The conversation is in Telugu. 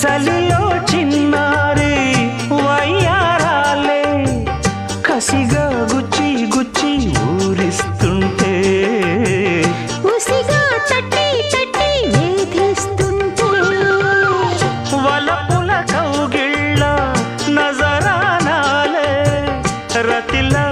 చలిలో చిన్నారి వయ్యారాలే కసిగా గుచ్చి గుచ్చి ఊరిస్తుంటే ఉసిగా తట్టి తట్టి వేధిస్తుంటే వలపుల కౌగిళ్ళ నజరానాలే రతిలా